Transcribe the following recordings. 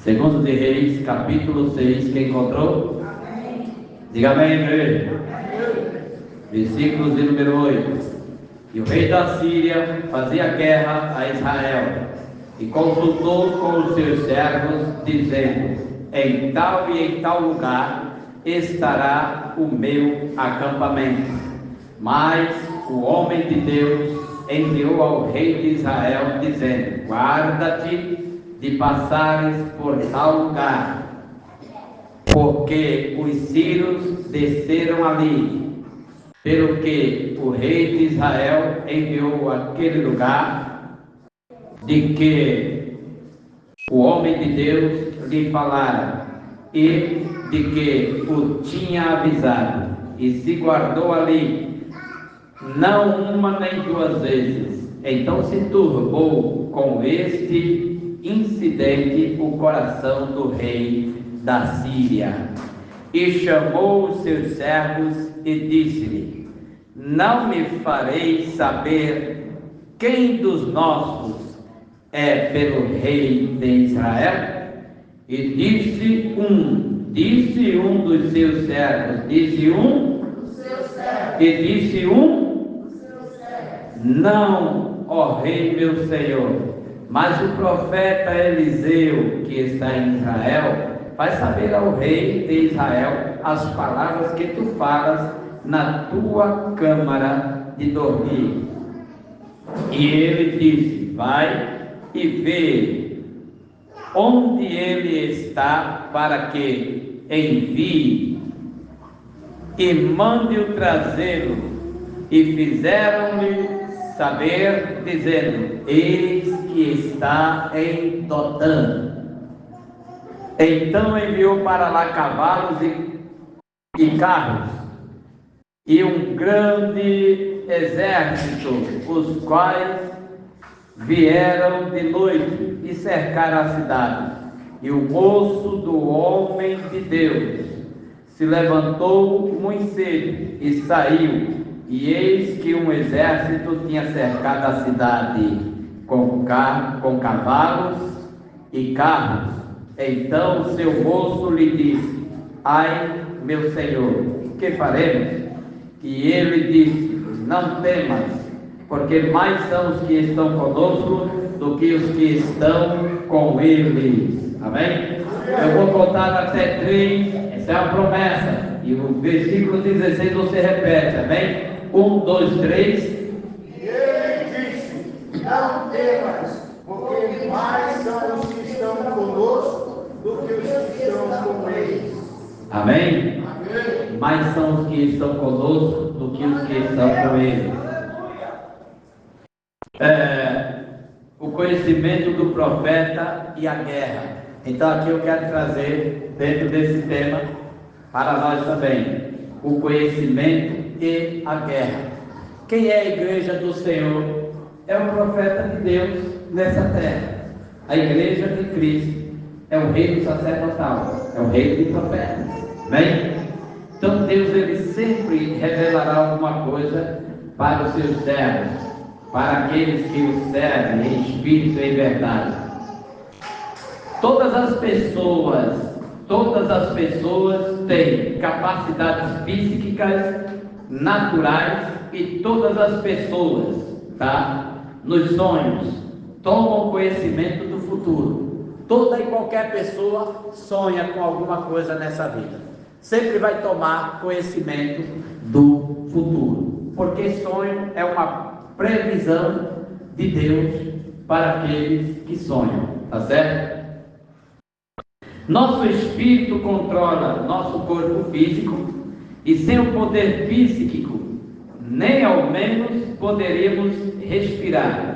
Segundo de Reis, capítulo 6, quem encontrou? Amém. Diga amém, igreja. Amém. Versículos de número 8. E o rei da Síria fazia guerra a Israel, e consultou com os seus servos, dizendo: em tal e em tal lugar estará o meu acampamento. Mas o homem de Deus enviou ao rei de Israel, dizendo: guarda-te de passares por tal lugar, porque os sírios desceram ali. Pelo que o rei de Israel enviou àquele lugar de que o homem de Deus lhe falara, e de que o tinha avisado, e se guardou ali, não uma nem duas vezes. Então se turbou com este incidente o coração do rei da Síria, e chamou os seus servos e disse-lhe: não me fareis saber quem dos nossos é pelo rei de Israel? E disse um dos seus servos, e disse não, ó rei meu senhor, mas o profeta Eliseu, que está em Israel, faz saber ao rei de Israel as palavras que tu falas na tua câmara de dormir. E ele disse: vai e vê onde ele está, para que envie e mande-o trazê-lo. E fizeram-lhe saber, dizendo: eis que está em Dotã. Então enviou para lá cavalos e carros, e um grande exército, os quais vieram de noite e cercaram a cidade. E o moço do homem de Deus se levantou muito cedo e saiu, e eis que um exército tinha cercado a cidade com cavalos e carros. Então seu moço lhe disse: ai, meu senhor, que faremos? E ele disse: não temas, porque mais são os que estão conosco do que os que estão com eles. Amém? Eu vou contar até 3, essa é a promessa. E o versículo 16 você repete, amém? 1, 2, 3. E ele disse: não temas, porque mais são os que estão conosco do que os que estão com eles. Amém? Amém. Mais são os que estão conosco do que os que estão com eles. O conhecimento do profeta e a guerra. Então aqui eu quero trazer, dentro desse tema, para nós também, o conhecimento e a guerra. Quem é a igreja do Senhor? É o profeta de Deus nessa terra. A igreja de Cristo é o reino sacerdotal, é o reino de profetas. Amém? Então Deus, ele sempre revelará alguma coisa para os seus servos, para aqueles que o servem em espírito e em verdade. Todas as pessoas têm capacidades físicas, naturais, e todas as pessoas, nos sonhos, tomam conhecimento do futuro. Toda e qualquer pessoa sonha com alguma coisa nessa vida. Sempre vai tomar conhecimento do futuro, porque sonho é uma previsão de Deus para aqueles que sonham, tá certo? Nosso espírito controla nosso corpo físico, e sem o poder psíquico, nem ao menos poderíamos respirar.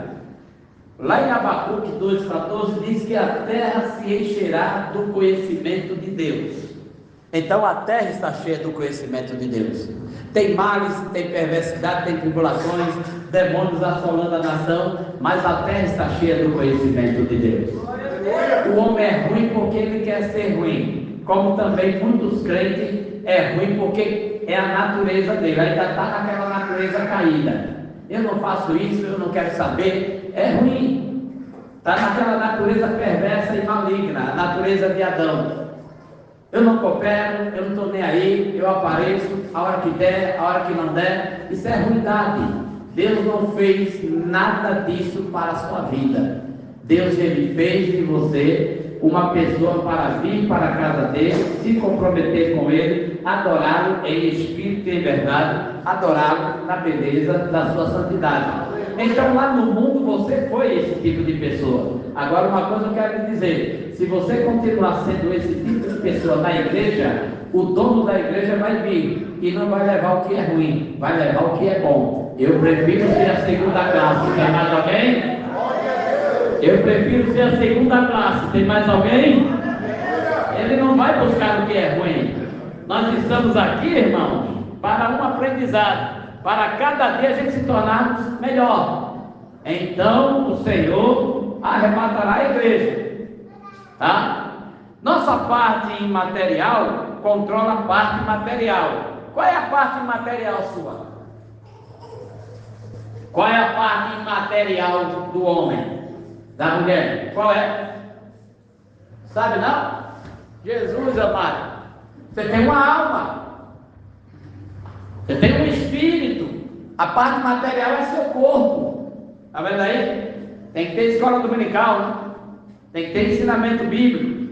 Lá em Abacuque 2,14 diz que a terra se encherá do conhecimento de Deus. Então a terra está cheia do conhecimento de Deus. Tem males, tem perversidade, tem tribulações, demônios assolando a nação, mas a terra está cheia do conhecimento de Deus. O homem é ruim porque ele quer ser ruim, como também muitos crentes é ruim porque é a natureza dele, ainda está naquela natureza caída. Eu não faço isso, eu não quero saber, é ruim. Está naquela natureza perversa e maligna, a natureza de Adão. Eu não coopero, eu não estou nem aí, eu apareço a hora que der, a hora que não der. Isso é ruindade. Deus não fez nada disso para a sua vida. Deus, Ele fez de você uma pessoa para vir para a casa dele, se comprometer com Ele, adorá-lo em espírito e em verdade, adorá-lo na beleza da sua santidade. Então lá no mundo você foi esse tipo de pessoa. Agora uma coisa eu quero lhe dizer: se você continuar sendo esse tipo de pessoa na igreja, o dono da igreja vai vir e não vai levar o que é ruim, vai levar o que é bom. Eu prefiro ser a segunda classe. Tem mais alguém? Eu prefiro ser a segunda classe. Tem mais alguém? Ele não vai buscar o que é ruim. Nós estamos aqui, irmãos, para um aprendizado, para cada dia a gente se tornarmos melhor. Então o Senhor arrebatará a igreja, tá? Nossa parte imaterial controla a parte material. Qual é a parte imaterial sua? Qual é a parte imaterial do homem? Da mulher? Qual é? Sabe não? Jesus amado, você tem uma alma, você tem um espírito. A parte material é seu corpo. Está vendo aí? Tem que ter escola dominical, né? Tem que ter ensinamento bíblico.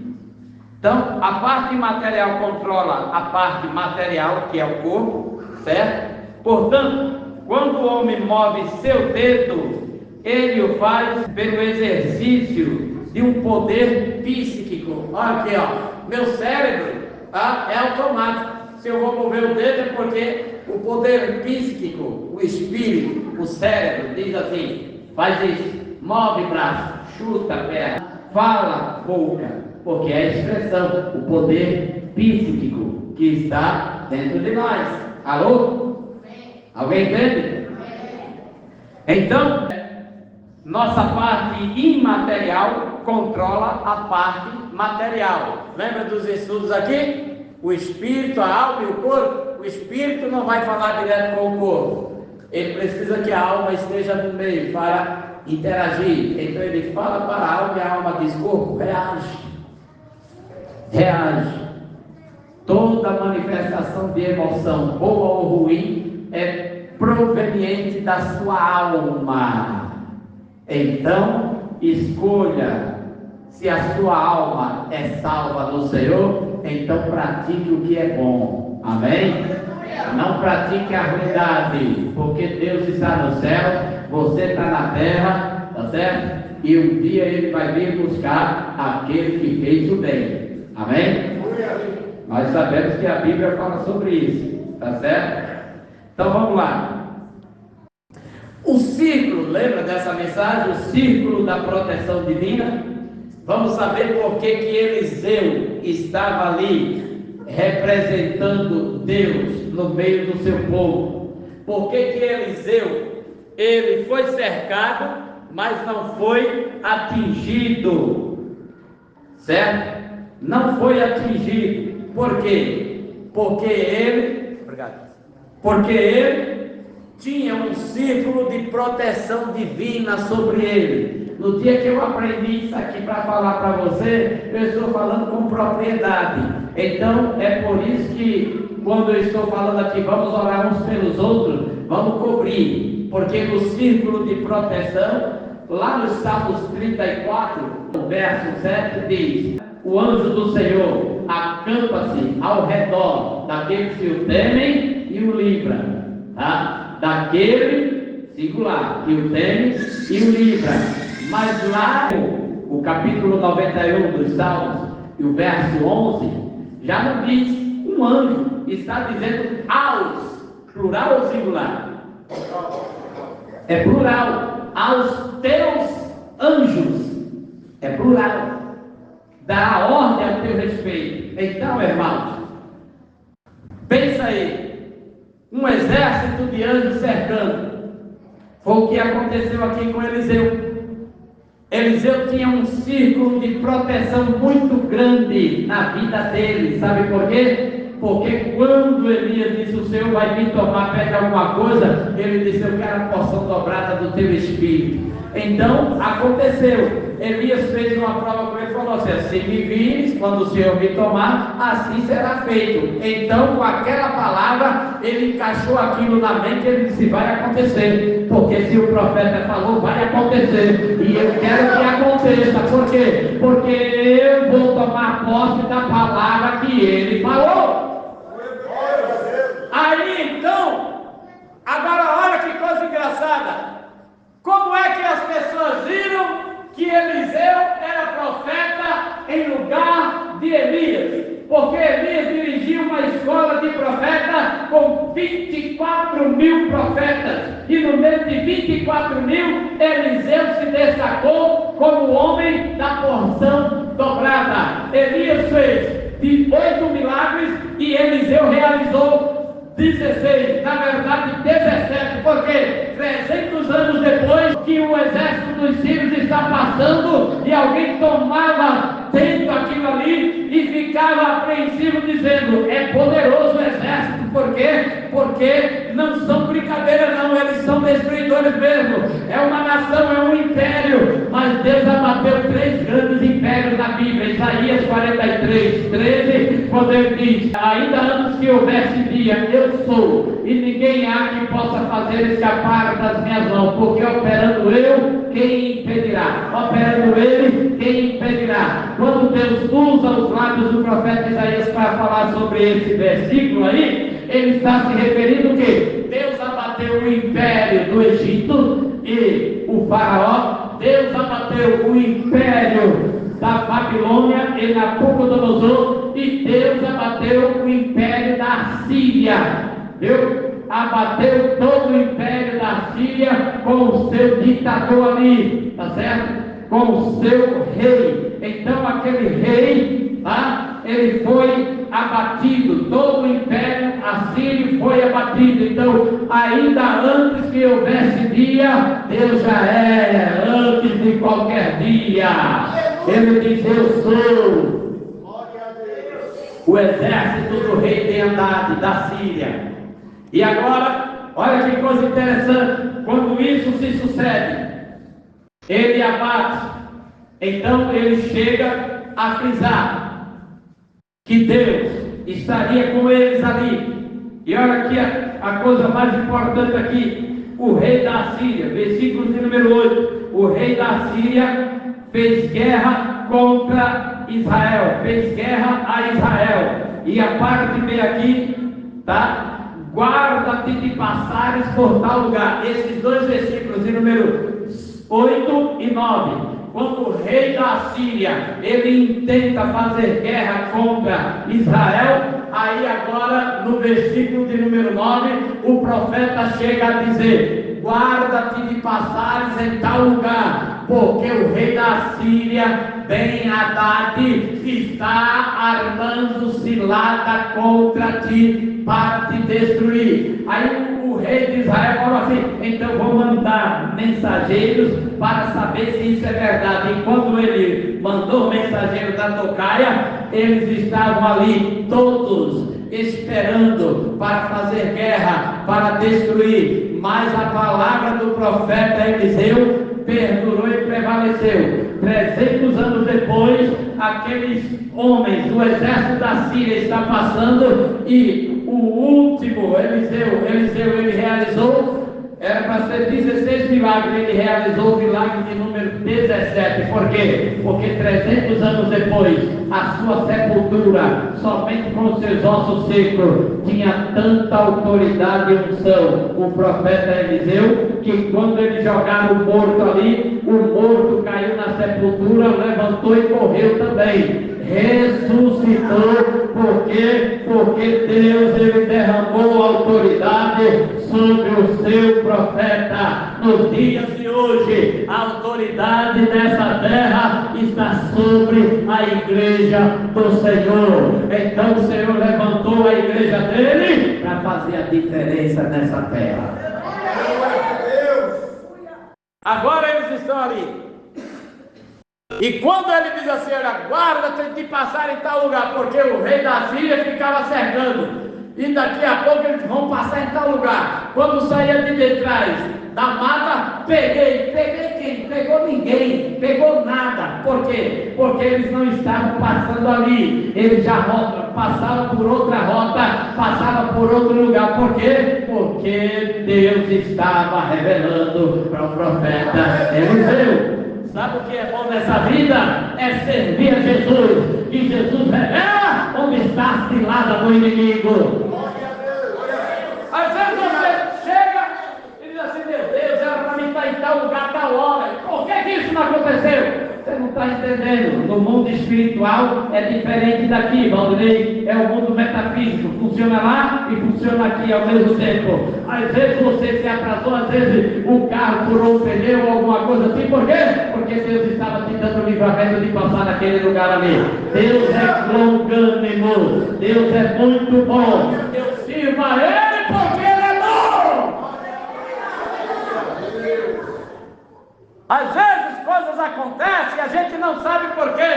Então, a parte imaterial controla a parte material, que é o corpo, certo? Portanto, quando o homem move seu dedo, ele o faz pelo exercício de um poder psíquico. Olha aqui, ó, meu cérebro, tá? É automático. Se eu vou mover o dedo é porque o poder psíquico, o espírito, o cérebro diz assim: faz isso, move braço, chuta perna, fala boca, porque é a expressão, o poder psíquico que está dentro de nós. Alô? Alguém entende? Então, nossa parte imaterial controla a parte material. Lembra dos estudos aqui? O espírito, a alma e o corpo. O espírito não vai falar direto com o corpo. Ele precisa que a alma esteja no meio para interagir. Então ele fala para a alma e a alma diz: corpo, reage. Reage. Toda manifestação de emoção, boa ou ruim, é proveniente da sua alma. Então, escolha. Se a sua alma é salva no Senhor, então pratique o que é bom. Amém? Não pratique a ruindade, porque Deus está no céu, você está na terra, tá certo? E um dia Ele vai vir buscar aquele que fez o bem. Amém? Nós sabemos que a Bíblia fala sobre isso, tá certo? Então vamos lá. O círculo, lembra dessa mensagem? O círculo da proteção divina. Vamos saber por que Eliseu estava ali representando Deus no meio do seu povo. Por que Eliseu, ele foi cercado, mas não foi atingido, certo? Não foi atingido. Por quê? Porque ele tinha um círculo de proteção divina sobre ele. No dia que eu aprendi isso aqui para falar para você, eu estou falando com propriedade. Então é por isso que quando eu estou falando aqui, vamos orar uns pelos outros, vamos cobrir, porque no círculo de proteção, lá no Salmos 34, verso 7 diz: o anjo do Senhor acampa-se ao redor daqueles que o temem e o livra, tá? Daquele singular que o teme e o livra. Mas lá, o capítulo 91 dos Salmos, e o verso 11, já não diz um anjo, está dizendo aos, plural ou singular? É plural, aos teus anjos, é plural, dará ordem ao teu respeito. Então, irmãos, pensa aí, um exército de anjos cercando, foi o que aconteceu aqui com Eliseu. Eliseu tinha um círculo de proteção muito grande na vida dele. Sabe por quê? Porque quando Elias disse: o Senhor vai vir tomar pé de alguma coisa, ele disse: eu quero a porção dobrada do teu espírito. Então aconteceu. Elias fez uma prova com ele e falou assim: se me vires, quando o Senhor me tomar, assim será feito. Então, com aquela palavra, ele encaixou aquilo na mente e ele disse: vai acontecer, porque se o profeta falou, vai acontecer, e eu quero que aconteça. Por quê? Porque eu vou tomar posse da palavra que ele falou. Aí então, agora olha que coisa engraçada. Como é que as pessoas viram que Eliseu era profeta em lugar de Elias? Porque Elias dirigia uma escola de profeta com 24 mil profetas. E no meio de 24 mil, Eliseu se destacou como homem da porção dobrada. Elias fez de 8 milagres e Eliseu realizou 16, na verdade 17, porque 300 anos depois que o exército dos sírios está passando e alguém tomava dentro aquilo ali e ficava apreensivo dizendo: é poderoso o exército. Por quê? Porque não são brincadeiras não, eles são destruidores mesmo, é uma nação, é um império. Mas Deus abateu 3 grandes impérios na Bíblia. Isaías 43, 13, quando ele diz: ainda antes que houvesse dia, eu sou, e ninguém há que possa fazer escapar das minhas mãos, porque operando eu, quem impedirá? Operando ele, quem impedirá? Quando Deus usa os lábios do profeta Isaías para falar sobre esse versículo aí, ele está se referindo que Deus abateu o império do Egito e o faraó, Deus abateu o império da Babilônia e Nabucodonosor, e Deus abateu o império da Síria. Deus abateu todo o império da Síria com o seu ditador ali, tá certo? Com o seu rei. Então aquele rei, tá? Ele foi abatido, todo o império assírio foi abatido. Então, ainda antes que houvesse dia, Deus já era, antes de qualquer dia. Ele diz: eu sou. O exército do rei de Andade, da Síria. E agora, olha que coisa interessante, quando isso se sucede, ele abate, então ele chega a frisar que Deus estaria com eles ali. E olha aqui a coisa mais importante aqui: o rei da Síria, versículo de número 8, o rei da Síria fez guerra contra Israel, fez guerra a Israel. E a parte B aqui, tá? Guarda-te de passares por tal lugar. Esses 2 versículos de número 8 e 9, quando o rei da Síria ele intenta fazer guerra contra Israel, aí agora no versículo de número 9 o profeta chega a dizer: guarda-te de passares em tal lugar, porque o rei da Síria, Ben-Hadad, está armando cilada contra ti para te destruir. Aí o rei de Israel falou assim: então vou mandar mensageiros para saber se isso é verdade. E quando ele mandou o mensageiro da tocaia, eles estavam ali todos esperando para fazer guerra, para destruir. Mas a palavra do profeta Eliseu perdurou e prevaleceu. 300 anos depois, aqueles homens, o exército da Síria está passando, e o último Eliseu ele realizou, era para ser 16 milagres, ele realizou o milagre de número 17. Por quê? Porque 300 anos depois, a sua sepultura, somente com seus ossos secos, tinha tanta autoridade e unção, o profeta Eliseu, que quando ele jogava o morto ali, o morto caiu na sepultura, levantou e correu também. Ressuscitou. Por quê? Porque Deus ele derramou autoridade sobre o seu profeta. Nos dias de hoje, a autoridade dessa terra está sobre a igreja do Senhor. Então o Senhor levantou a igreja dele para fazer a diferença nessa terra. Agora eles estão ali. E quando ele diz assim: olha, guarda-te de passar em tal lugar, porque o rei da Síria ficava cercando, e daqui a pouco eles vão passar em tal lugar. Quando saía de detrás Da mata, peguei quem? Pegou ninguém, pegou nada. Por quê? Porque eles não estavam passando ali, eles já passavam por outra rota, passavam por outro lugar. Por quê? Porque Deus estava revelando para o profeta Eliseu. Sabe o que é bom nessa vida? É servir a Jesus. E Jesus revela onde está a cilada do inimigo. Às vezes você chega e diz assim: meu Deus, era para mim estar em tal lugar, tal hora. Por que isso não aconteceu? Você não está entendendo. No mundo espiritual é diferente daqui, Valdinei. É o mundo metafísico. Funciona lá e funciona aqui ao mesmo tempo. Às vezes você se atrasou, às vezes o carro furou o pneu ou alguma coisa assim. Por quê? Porque Deus estava te dando o livramento de passar naquele lugar ali. Deus é longânimo. Deus é muito bom. Eu sirvo a Ele porque Ele é bom. Às vezes coisas acontecem e a gente não sabe por quê.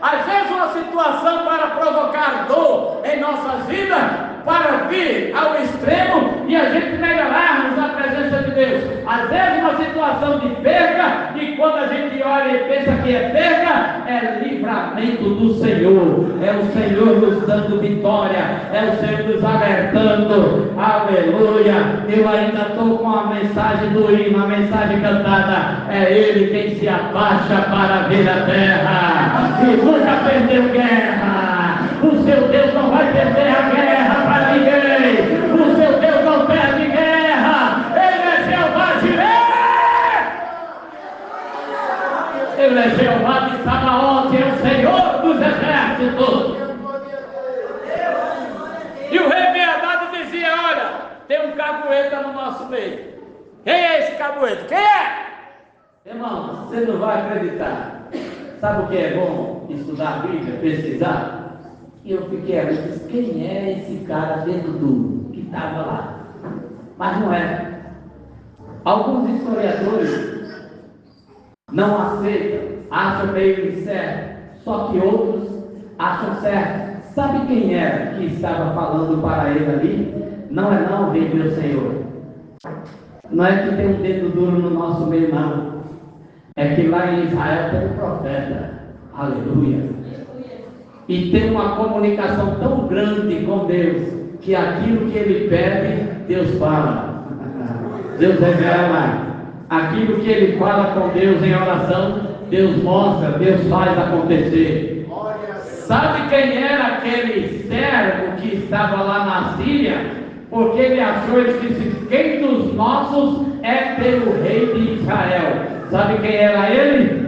Às vezes uma situação para provocar dor em nossas vidas, para vir ao extremo e a gente melhorarmos a presença de Deus. Às vezes uma situação de perda, e quando a gente olha e pensa que é perda, é livramento do Senhor. É o Senhor nos dando vitória, é o Senhor nos alertando. Aleluia! Eu ainda estou com a mensagem do hino, a mensagem cantada. É Ele quem se abaixa para ver a terra e nunca perdeu guerra. O seu Deus não vai perder a guerra para ninguém. O seu Deus não perde guerra. Ele é Jeová Jireh. Ele é Jeová de Sabaote, é o Senhor dos exércitos. E o rei Ben-Hadad dizia: olha, tem um cagueta no nosso meio. Quem é esse cagueta? Quem é? Irmão, você não vai acreditar. Sabe o que é bom estudar a Bíblia, pesquisar? E eu fiquei ali, quem é esse cara dentro do que estava lá? Mas não é. Alguns historiadores não aceitam, acham meio incerto, só que outros acham certo. Sabe quem era que estava falando para ele ali? Não é não, rei meu Senhor. Não é que tem um dedo duro no nosso meio, não. É que lá em Israel tem um profeta. Aleluia. E tem uma comunicação tão grande com Deus, que aquilo que ele pede, Deus fala. Deus revela. Aquilo que ele fala com Deus em oração, Deus mostra, Deus faz acontecer. Sabe quem era aquele servo que estava lá na Síria? Porque ele achou, ele disse: quem dos nossos é pelo rei de Israel? Sabe quem era ele?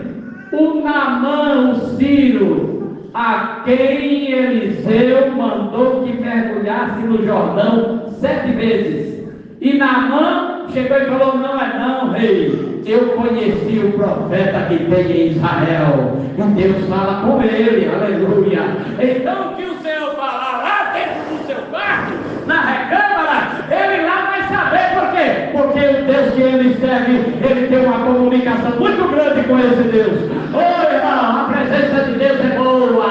O Naamã, o sírio, a quem Eliseu mandou que mergulhasse no Jordão 7 vezes. E Naamã chegou e falou: não é não, rei, eu conheci o profeta que tem em Israel, e Deus fala com ele. Aleluia. Então o que o Senhor falar lá dentro do seu quarto, na recâmara, ele lá vai saber. Por quê? Porque o Deus que ele serve, ele tem uma comunicação muito grande com esse Deus. Ô irmão, a presença de Deus é boa.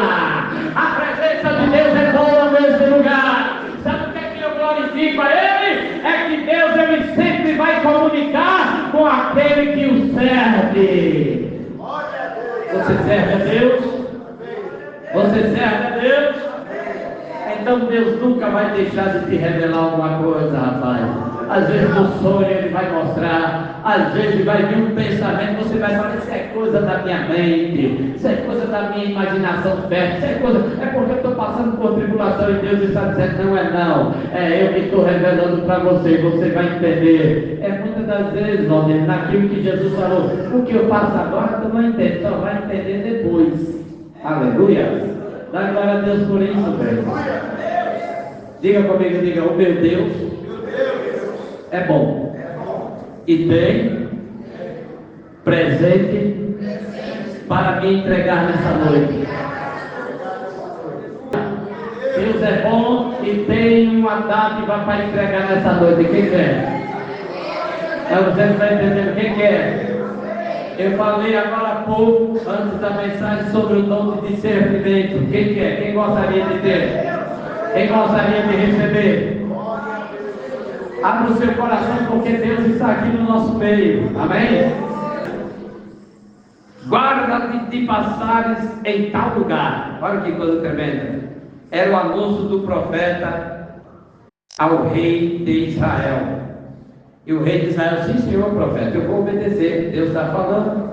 A presença de Deus é boa nesse lugar. Sabe o que é que eu glorifico a Ele? É que Deus, Ele sempre vai comunicar com aquele que o serve. Você serve a Deus? Você serve a Deus? Então Deus nunca vai deixar de te revelar alguma coisa, rapaz. Às vezes no sonho Ele vai mostrar, às vezes vai vir um pensamento, você vai falar: isso é coisa da minha mente, isso é coisa da minha imaginação fértil, isso é coisa, é porque eu estou passando por tribulação e Deus está dizendo: não é não, é eu que estou revelando para você, você vai entender. É muitas das vezes, Valdir, naquilo que Jesus falou: o que eu faço agora tu não entende, só vai entender depois. Aleluia. Dá glória a Deus por isso, velho. Diga comigo, diga: o meu Deus é bom e tem presente para me entregar nessa noite. Deus é bom e tem uma dádiva para entregar nessa noite. Quem quer? Você não está entendendo? Quem quer? Eu falei agora há pouco, antes da mensagem, sobre o dom de discernimento. Quem quer? Quem gostaria de ter? Quem gostaria de receber? Abra o seu coração, porque Deus está aqui no nosso meio. Amém? Guarda-te de passares em tal lugar. Olha que coisa tremenda. Era o anúncio do profeta ao rei de Israel. E o rei de Israel: sim, senhor profeta, eu vou obedecer. Deus está falando.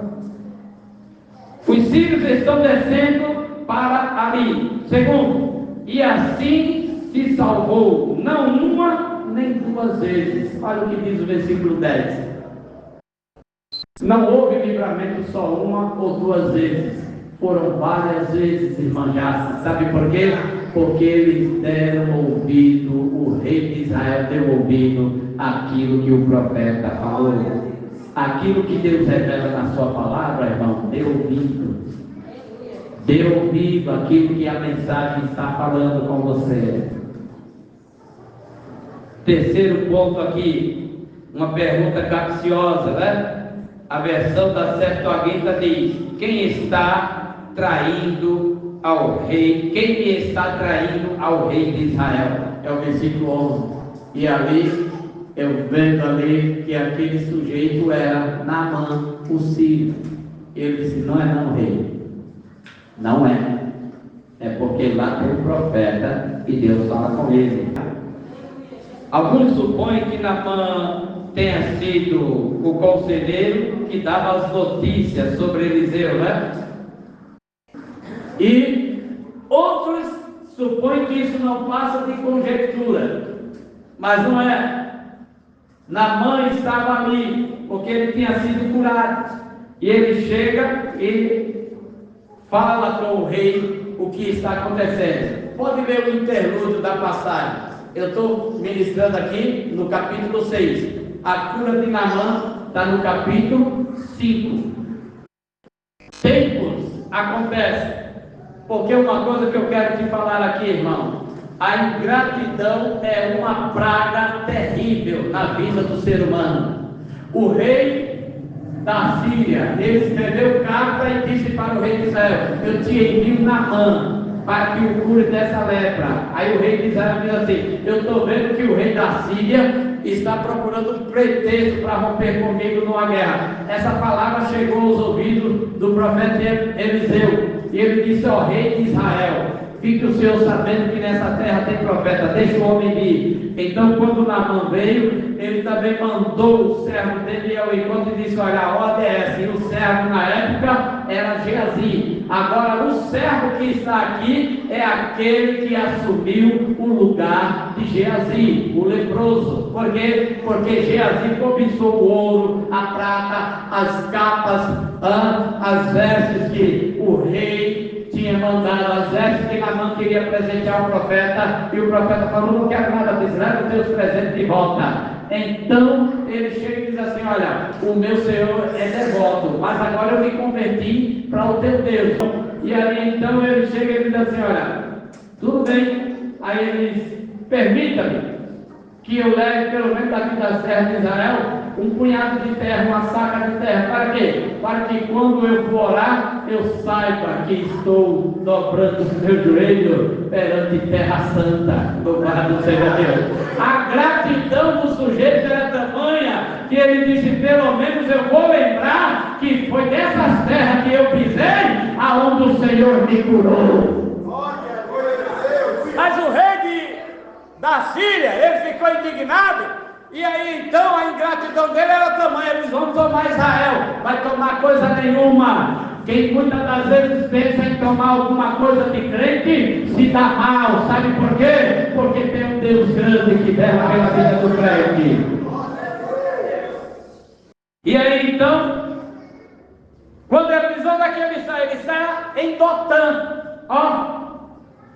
Os sírios estão descendo para ali. Segundo, e assim se salvou, não uma nem duas vezes. Olha o que diz o versículo 10. Não houve livramento só uma ou duas vezes, foram várias vezes, irmã Jaça. Sabe por quê? Porque eles deram ouvido, o rei de Israel deu ouvido àquilo que o profeta falou. Aquilo que Deus revela na sua palavra, irmão, dê ouvido. Dê ouvido àquilo que a mensagem está falando com você. Terceiro ponto aqui, uma pergunta capciosa, né? A versão da Septuaginta diz: quem está traindo ao rei? Quem me está traindo ao rei de Israel? É o versículo 11. E ali, eu vendo ali que aquele sujeito era Naamã, o sírio. Ele disse: não é não, rei. Não é. É porque lá tem um profeta e Deus fala com ele. Alguns supõem que Naamã tenha sido o conselheiro que dava as notícias sobre Eliseu, né? E outros supõem que isso não passa de conjectura, mas não é. Naamã estava ali porque ele tinha sido curado, e ele chega e fala com o rei o que está acontecendo. Pode ler o interlúdio da passagem. Eu estou ministrando aqui no capítulo 6. A cura de Naamã está no capítulo 5. Tempos acontecem. Porque uma coisa que eu quero te falar aqui, irmão: a ingratidão é uma praga terrível na vida do ser humano. O rei da Síria, ele escreveu carta e disse para o rei de Israel: eu te envio Naamã para que o cure dessa lepra. Aí o rei de Israel diz assim: eu estou vendo que o rei da Síria está procurando um pretexto para romper comigo numa guerra. Essa palavra chegou aos ouvidos do profeta Eliseu, e ele disse ao rei de Israel: fique o Senhor sabendo que nessa terra tem profeta, deixa o homem ir. Então, quando Naamã veio, ele também mandou o servo dele ao encontro e disse: olha, a ordem é essa. E o servo na época era Geazi. Agora, o servo que está aqui é aquele que assumiu o lugar de Geazi, o leproso. Por quê? Porque Geazi cobiçou o ouro, a prata, as capas, as vestes que o rei tinha mandado, as vestes que Naamã queria presentear ao profeta, e o profeta falou: não quero nada disso, leva os teus presentes de volta. Então ele chega e diz assim: olha, o meu Senhor é devoto, mas agora eu me converti para o teu Deus. E aí então ele chega e diz assim: olha, tudo bem. Aí ele diz: permita-me que eu leve pelo menos daqui das terras de Israel um punhado de terra, uma saca de terra. Para quê? Para que quando eu for orar, eu saiba que estou dobrando os meus joelhos perante terra santa. Louvado seja Deus. A gratidão do sujeito era tamanha que ele disse: pelo menos eu vou lembrar que foi dessas terras que eu pisei, aonde o Senhor me curou. Mas o rei da Síria, ele ficou indignado. E aí então a ingratidão dele era tamanha: eles vão tomar Israel, vai tomar coisa nenhuma. Quem muitas das vezes pensa em tomar alguma coisa de crente, se dá mal. Sabe por quê? Porque tem um Deus grande que dela pela vida do crente. E aí então, quando a visão daquele Israel, ele está em Dotã,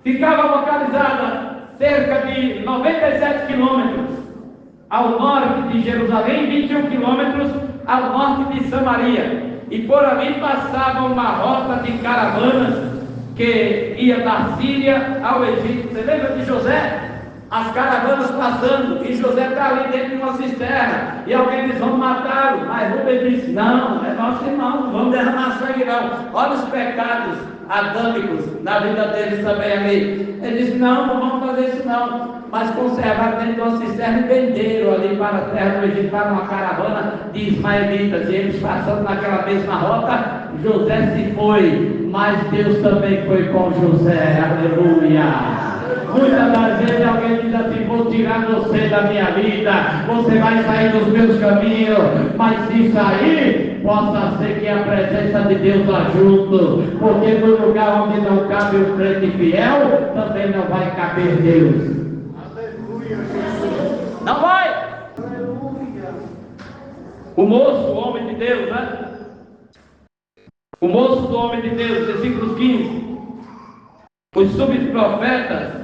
ficava localizada cerca de 97 quilômetros ao norte de Jerusalém, 21 quilômetros ao norte de Samaria. E por ali passava uma rota de caravanas que ia da Síria ao Egito. Você lembra de José? As caravanas passando, e José está ali dentro de uma cisterna, e alguém diz: vamos matá-lo. Mas Rubem disse: não, é nosso irmão, não vamos derramar sangue não. Olha os pecados adâmicos na vida deles também ali. Ele disse, não vamos fazer isso não, mas conservaram dentro de uma cisterna e venderam ali para a terra do Egito, para uma caravana de ismaelitas, e eles passando naquela mesma rota, José se foi, mas Deus também foi com José, aleluia. Muitas das vezes alguém diz assim, vou tirar você da minha vida, você vai sair dos meus caminhos, mas se sair, possa ser que a presença de Deus ajude, porque no lugar onde não cabe o crente fiel, também não vai caber Deus. Aleluia, Jesus. Não vai! Aleluia. O moço, o homem de Deus, né? O moço do homem de Deus, versículo 15. Os subprofetas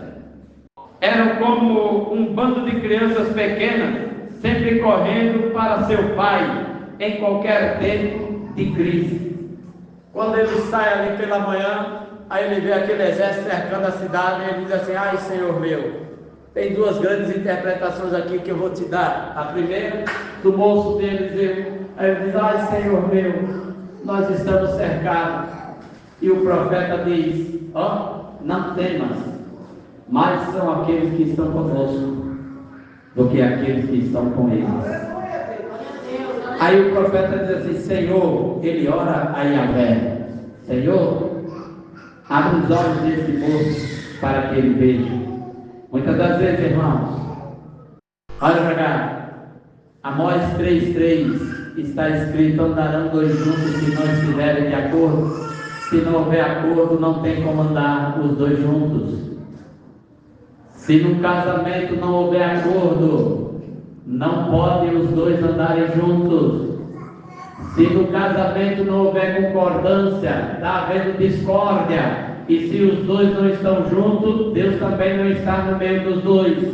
eram como um bando de crianças pequenas, sempre correndo para seu pai, em qualquer tempo de crise. Quando ele sai ali pela manhã, aí ele vê aquele exército cercando a cidade, e ele diz assim, ai Senhor meu, tem duas grandes interpretações aqui que eu vou te dar. A primeira, do moço de Eliseu, aí ele diz, ai Senhor meu, nós estamos cercados. E o profeta diz, não temas, mais são aqueles que estão conosco do que aqueles que estão com eles. Aí o profeta diz assim, Senhor, ele ora a Yahvé, Senhor, abre os olhos desse moço para que ele veja. Muitas das vezes, irmãos, olha para cá, Amós 3,3 está escrito, andarão dois juntos se não estiverem de acordo. Se não houver acordo, não tem como andar os dois juntos. Se no casamento não houver acordo, não podem os dois andarem juntos. Se no casamento não houver concordância, está havendo discórdia. E se os dois não estão juntos, Deus também não está no meio dos dois.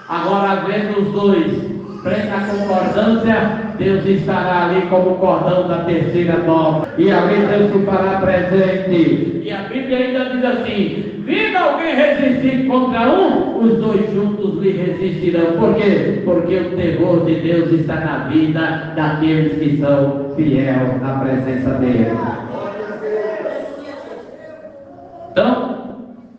Agora, havendo os dois plena concordância, Deus estará ali como cordão da terceira dobra. E ali Deus se fará presente. E a Bíblia ainda diz assim, vindo alguém resistir contra um, os dois juntos lhe resistirão. Por quê? Porque o terror de Deus está na vida daqueles que são fiéis na presença dele. Então,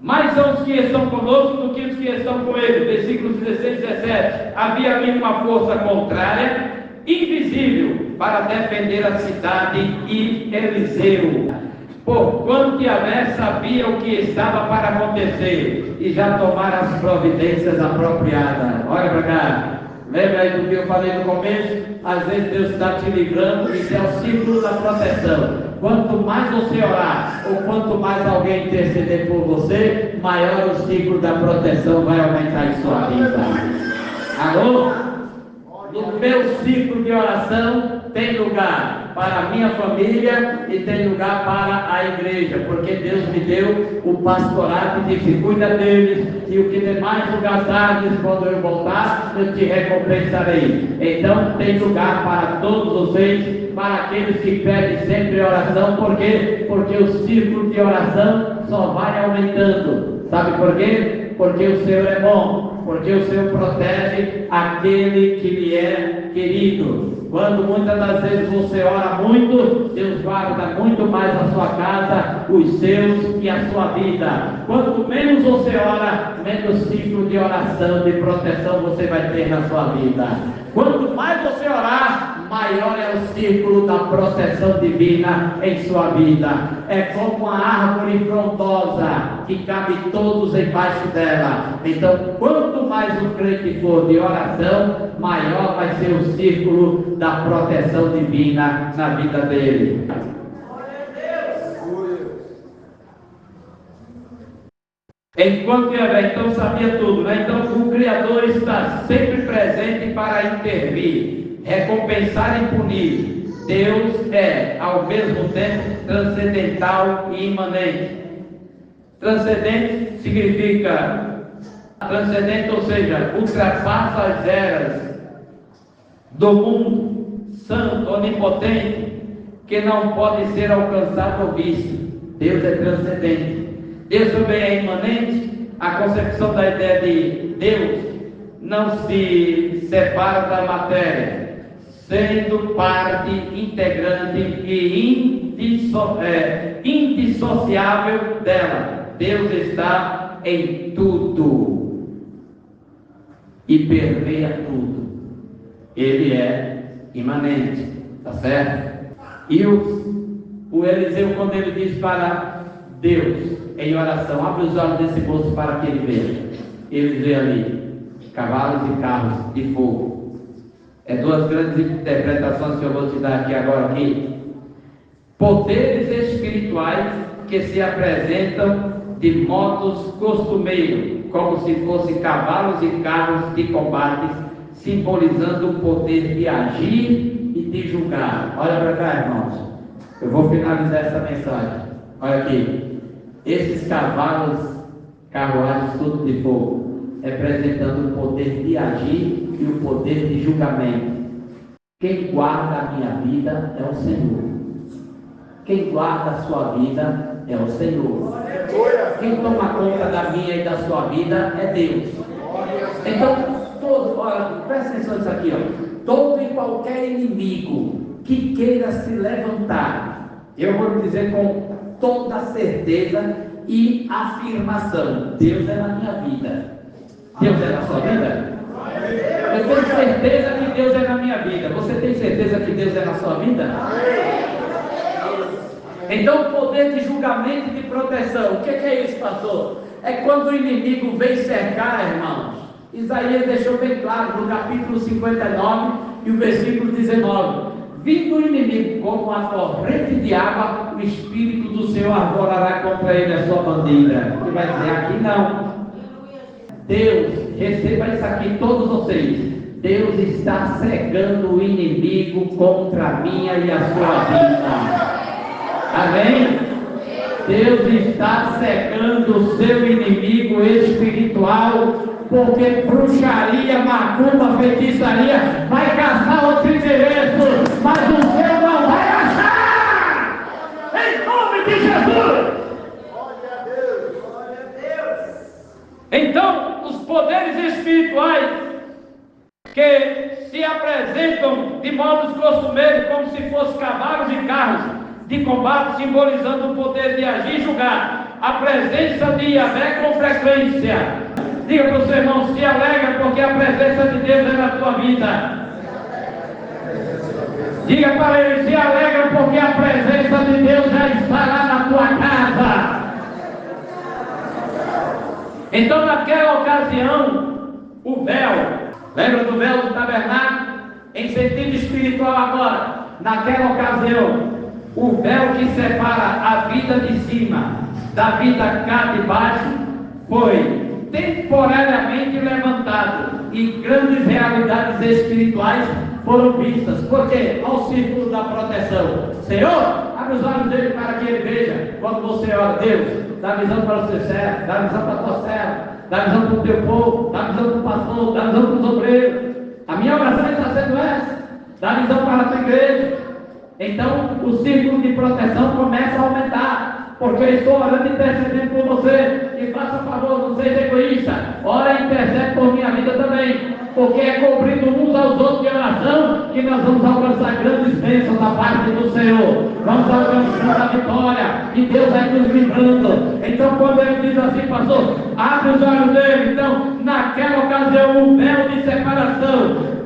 mais são os que estão conosco do que os que estão com ele. Versículos 16 e 17. Havia ali uma força contrária, invisível, para defender a cidade e Eliseu. Porquanto Yahvé sabia o que estava para acontecer e já tomara as providências apropriadas. Olha para cá. Lembra aí do que eu falei no começo? Às vezes Deus está te livrando, isso é o ciclo da proteção. Quanto mais você orar, ou quanto mais alguém interceder por você, maior o ciclo da proteção vai aumentar em sua vida. Alô? No meu ciclo de oração tem lugar para a minha família e tem lugar para a igreja, porque Deus me deu o pastorado e disse, cuida deles, e o que demais tu gastares quando eu voltar, eu te recompensarei. Então tem lugar para todos vocês, para aqueles que pedem sempre oração. Por quê? Porque o círculo de oração só vai aumentando. Sabe por quê? Porque o Senhor é bom, porque o Senhor protege aquele que lhe é querido. Quando muitas das vezes você ora muito, Deus guarda muito mais a sua casa, os seus e a sua vida. Quanto menos você ora, menos ciclo de oração, de proteção você vai ter na sua vida. Quanto mais você orar, maior é o círculo da proteção divina em sua vida. É como uma árvore frondosa que cabe todos embaixo dela. Então, quanto mais o crente for de oração, maior vai ser o círculo da proteção divina na vida dele. Enquanto Yahvé então sabia tudo, né? Então o Criador está sempre presente para intervir, recompensar e punir. Deus é, ao mesmo tempo, transcendental e imanente. Transcendente significa transcendente, ou seja, ultrapassa as eras do mundo, santo, onipotente, que não pode ser alcançado ou visto. Deus é transcendente. Deus também é imanente. A concepção da ideia de Deus não se separa da matéria, sendo parte integrante e indissociável dela. Deus está em tudo e permeia tudo. Ele é imanente, tá certo? E o Eliseu, quando ele diz para Deus em oração, abre os olhos desse moço para que ele veja. Ele vê ali cavalos e carros de fogo. É duas grandes interpretações que eu vou te dar aqui agora aqui. Poderes espirituais que se apresentam de modos costumeiros, como se fossem cavalos e carros de combate, simbolizando o poder de agir e de julgar. Olha para cá, irmãos. Eu vou finalizar essa mensagem. Olha aqui. Esses cavalos, carruagens, tudo de fogo, representando o poder de agir e o poder de julgamento. Quem guarda a minha vida é o Senhor. Quem guarda a sua vida é o Senhor. Quem toma conta da minha e da sua vida é Deus. Então, olha, presta atenção nisso aqui, ó. Todo e qualquer inimigo que queira se levantar, eu vou lhe dizer com toda certeza e afirmação: Deus é na minha vida. Deus é na sua vida? Eu tenho certeza que Deus é na minha vida. Você tem certeza que Deus é na sua vida? Então, o poder de julgamento e de proteção, o que é isso, pastor? É quando o inimigo vem cercar, irmãos. Isaías deixou bem claro no capítulo 59 e o versículo 19: vindo o inimigo como uma corrente de água, o Espírito do Senhor arvorará contra ele a sua bandeira. Ele vai dizer: aqui não. Deus, receba isso aqui, todos vocês. Deus está cegando o inimigo contra a minha e a sua vida. Amém? Deus está cegando o seu inimigo espiritual, porque bruxaria, macumba, feitiçaria vai caçar outro endereço, mas o seu não vai achar! Em nome de Jesus! Glória a Deus! Glória a Deus! Então, os poderes espirituais que se apresentam de modos costumeiros, como se fossem cavalos e carros de combate, simbolizando o poder de agir e julgar, a presença de Yahvé com frequência. Diga para o seu irmão: se alegra, porque a presença de Deus é na tua vida. Diga para ele: se alegra, porque a presença de Deus já está lá na tua casa. Então, naquela ocasião, o véu, lembra do véu do tabernáculo? Em sentido espiritual agora, naquela ocasião, o véu que separa a vida de cima da vida cá de baixo foi temporariamente levantado e grandes realidades espirituais foram vistas. Por quê? Ao círculo da proteção. Senhor, abre os olhos dele para que ele veja. Quando você ora: Deus, dá visão para o seu servo, dá visão para a tua serva, dá visão para o teu povo, dá visão para o pastor, dá visão para os obreiros. A minha oração está sendo essa: dá visão para a tua igreja. Então o círculo de proteção começa a aumentar, porque eu estou orando e intercedendo por você. E faça favor, não seja egoísta, ora e intercede por minha vida também, porque é cobrindo uns aos outros de oração que nós vamos alcançar grandes bênçãos da parte do Senhor. Vamos alcançar a vitória e Deus vai nos livrando. Então, quando ele diz assim: pastor, abre os olhos dele. Então, naquela ocasião, o véu de separação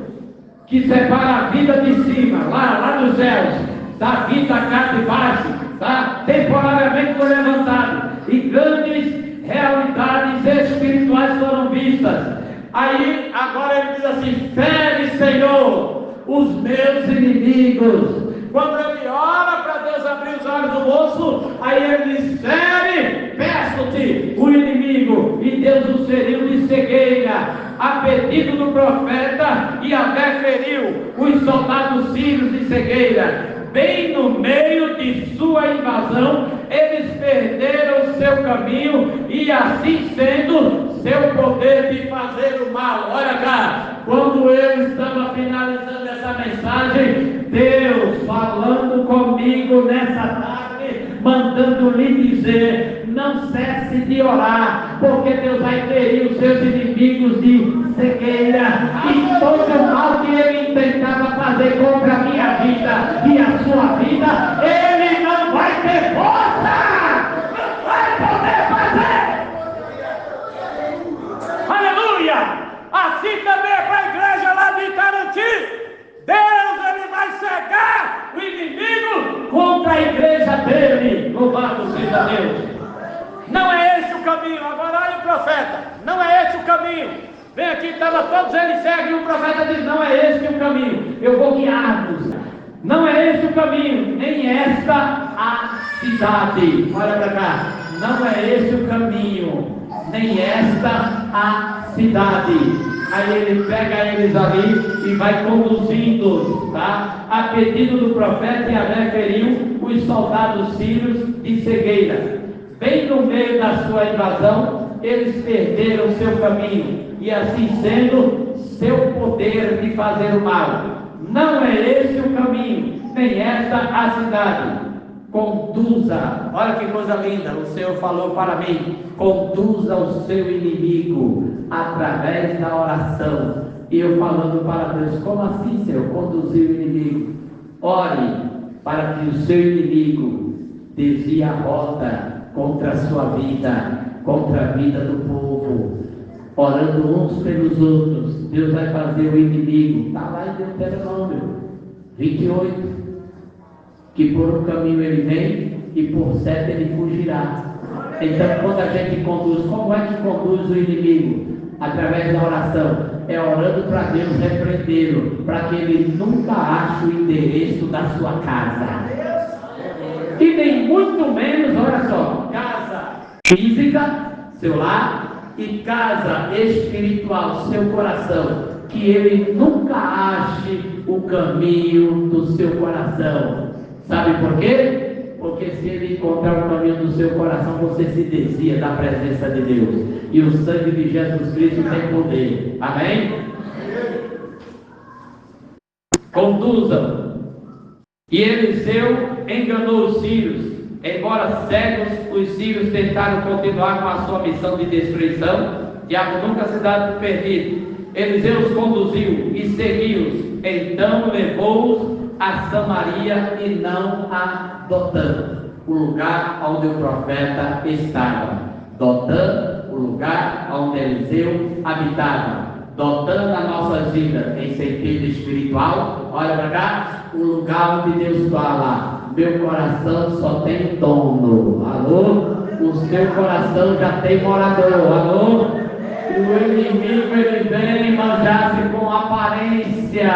que separa a vida de cima, lá nos céus, da vida cá de baixo, tá? Temporariamente foi levantado, e grandes realidades espirituais foram vistas. Aí, agora ele diz assim: fere, Senhor, os meus inimigos. Quando ele ora para Deus abrir os olhos do moço, aí ele diz: fere, peço-te, o inimigo. E Deus o feriu de cegueira. A pedido do profeta, Yahvé feriu os soldados sírios de cegueira. Bem no meio de sua invasão, eles perderam o seu caminho e, assim sendo, seu poder de fazer o mal. Olha cá, quando eu estava finalizando essa mensagem, Deus falando comigo nessa tarde, mandando lhe dizer: não cesse de orar, porque Deus vai ferir os seus inimigos de cegueira, e todo o mal que ele intentava fazer contra a minha vida e a sua vida, ele não não vai ter força, não vai poder fazer. Aleluia! Assim também é para a igreja lá de Itarantim. Deus, ele vai cegar o inimigo contra a igreja dele. Louvado seja Deus. Não é esse o caminho. Agora olha o profeta. Não é esse o caminho. Vem aqui, estava todos eles cegos e o profeta diz: não é esse o caminho. Eu vou guiá-los. Não é esse o caminho, nem esta a cidade. Olha para cá. Não é esse o caminho, nem esta a cidade. Aí ele pega eles ali e vai conduzindo, tá? A pedido do profeta, Yahvé feriu os soldados sírios de cegueira. Bem no meio da sua invasão, eles perderam seu caminho, e assim sendo, seu poder de fazer o mal. Não é esse o caminho, nem esta a cidade. Conduza, olha que coisa linda, o Senhor falou para mim: conduza o seu inimigo através da oração. E eu falando para Deus: como assim, Senhor, conduzir o inimigo? Ore para que o seu inimigo desvie a rota contra a sua vida, contra a vida do povo, orando uns pelos outros. Deus vai fazer o inimigo, está lá em Deuteronômio 28, que por um caminho ele vem e por 7 ele fugirá. Então, quando a gente conduz, como é que conduz o inimigo? Através da oração. É orando para Deus repreendê-lo, para que ele nunca ache o endereço da sua casa. E nem muito menos, olha só, casa física, seu lar, e casa espiritual, seu coração. Que ele nunca ache o caminho do seu coração. Sabe por quê? Porque se ele encontrar o caminho do seu coração, você se desvia da presença de Deus. E o sangue de Jesus Cristo tem poder. Amém? Conduzam. E Eliseu enganou os sírios. Embora cegos, os sírios tentaram continuar com a sua missão de destruição. Diabo nunca se dá por perdido. Eliseu os conduziu e seguiu-os. Então levou-os a Samaria e não a Dotã, o lugar onde o profeta estava. Dotã, o lugar onde Eliseu habitava. Dotã na nossa vida em sentido espiritual. Olha para cá, o lugar onde Deus fala: meu coração só tem dono. Alô? O seu coração já tem morador. Alô? O inimigo ele vem manjar-se com aparência,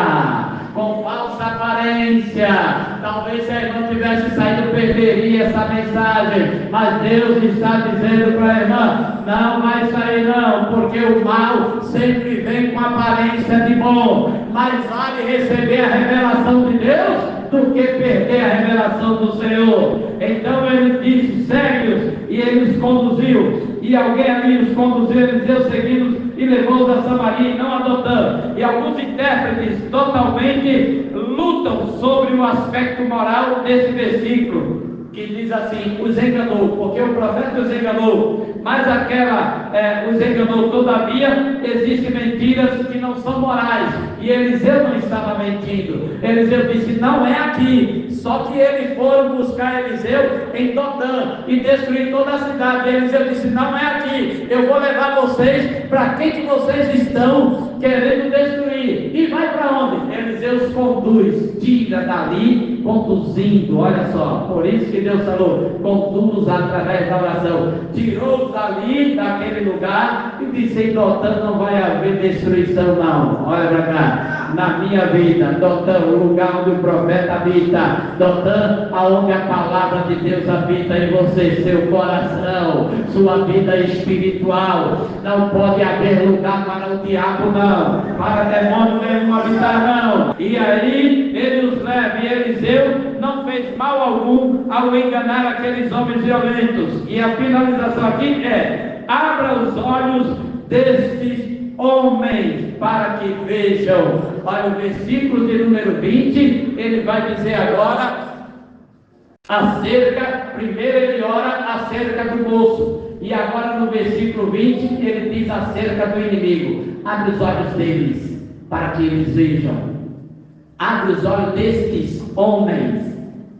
com falsa aparência. Talvez se a irmã tivesse saído, perderia essa mensagem. Mas Deus está dizendo para a irmã: não vai sair não, porque o mal sempre vem com aparência de bom. Mas vale receber a revelação de Deus do que perder a revelação do Senhor. Então ele disse: segue-os, e ele os conduziu. E alguém ali os conduziu, Eliseu seguindo e levou-os a Samaria e não a Dotã. E alguns intérpretes totalmente lutam sobre o aspecto moral desse versículo, que diz assim: os enganou, porque o profeta os enganou, mas os enganou. Todavia existem mentiras que não são morais, e Eliseu não estava mentindo. Eliseu disse: não é aqui. Só que eles foram buscar Eliseu em Dotã e destruir toda a cidade. E Eliseu disse: não é aqui, eu vou levar vocês para quem que vocês estão querendo destruir. E vai para onde? Eliseu os conduz, tira dali, conduzindo. Olha só, por isso que Deus falou: conduz através da oração. Tirou-os dali, daquele lugar, e disse: em Dotã não vai haver destruição não. Olha para cá. Na minha vida, Dotã, o lugar onde o profeta habita, Dotã, aonde a palavra de Deus habita em você, seu coração, sua vida espiritual. Não pode haver lugar para o diabo não, para demônio nenhum habitar não. E aí ele os leva, e Eliseu não fez mal algum ao enganar aqueles homens violentos. E a finalização aqui é: abra os olhos destes homens para que vejam. Olha o versículo de número 20, ele vai dizer agora primeiro ele ora acerca do moço, e agora no versículo 20 ele diz acerca do inimigo. Abre os olhos deles para que eles vejam. Abre os olhos destes homens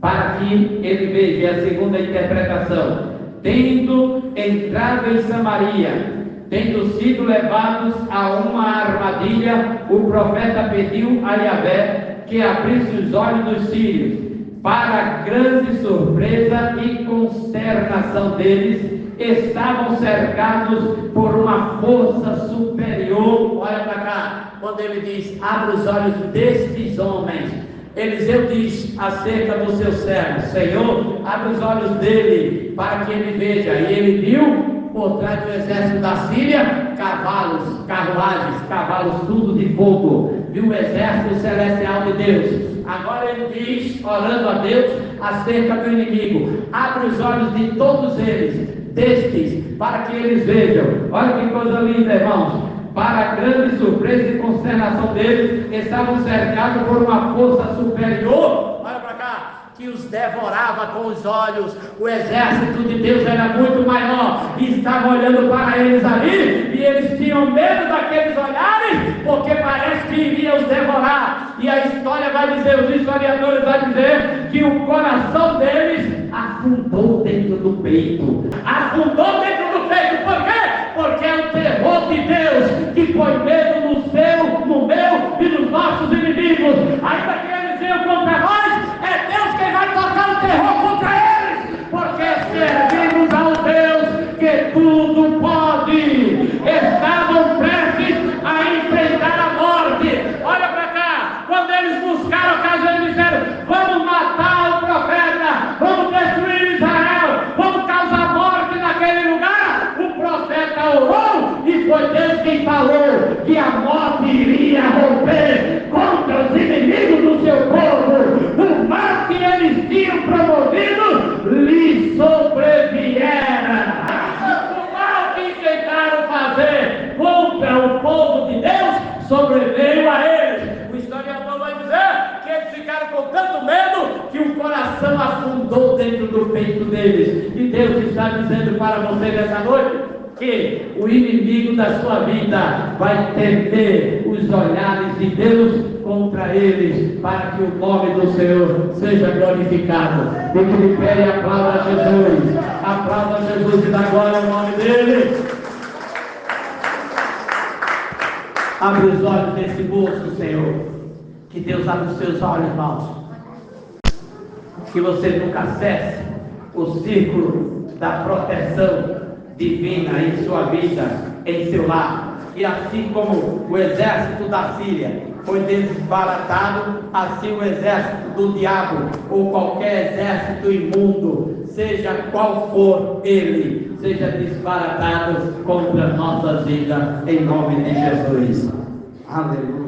para que ele veja. A segunda interpretação: tendo entrado em Samaria, tendo sido levados a uma armadilha, o profeta pediu a Yahvé que abrisse os olhos dos sírios. Para grande surpresa e consternação deles, estavam cercados por uma força superior. Olha para cá, quando ele diz: abre os olhos destes homens. Eliseu diz acerca do seu servo: Senhor, abre os olhos dele para que ele veja. E ele viu por trás do exército da Síria cavalos, carruagens, cavalos tudo de fogo. Viu o exército celestial de Deus. Agora ele diz, orando a Deus acerca do inimigo: abre os olhos de todos eles, destes, para que eles vejam. Olha que coisa linda, irmãos. Para grande surpresa e consternação deles, estavam cercados por uma força superior. Olha para cá, que os devorava com os olhos. O exército de Deus era muito maior, e estava olhando para eles ali, e eles tinham medo daqueles olhares, porque parece que iria os devorar. E a história vai dizer, os historiadores vão dizer, que o coração deles afundou dentro do peito. Afundou dentro do peito, por quê? Porque é o terror de Deus que põe medo no seu, no meu e nos nossos inimigos. Ainda que eles venham contra nós, é Deus quem vai tocar o terror contra eles, porque servimos ao Deus que tudo pode. Estavam prestes a enfrentar a morte. Olha para cá, quando eles buscaram a casa, eles disseram: vamos matar o profeta, vamos destruir Israel, vamos causar morte naquele lugar. O profeta orou, e foi Deus quem falou que a morte iria romper contra os inimigos do seu povo. O mal que eles tinham promovido lhe sobreviera. O mal que tentaram fazer contra o povo de Deus sobreveio a eles. O historiador vai dizer que eles ficaram com tanto medo que o coração afundou dentro do peito deles. E Deus está dizendo para você nessa noite que o inimigo da sua vida vai temer os olhares de Deus contra eles, para que o nome do Senhor seja glorificado. Fique de pé e aplauda Jesus. Aplauda Jesus e dá glória ao nome dele. Abre os olhos desse moço, Senhor. Que Deus abra os seus olhos, irmãos. Que você nunca cesse o círculo da proteção divina em sua vida, em seu lar. E assim como o exército da Síria foi desbaratado, assim o exército do diabo, ou qualquer exército imundo, seja qual for ele, seja desbaratado contra nossas vidas, em nome de Jesus. Aleluia.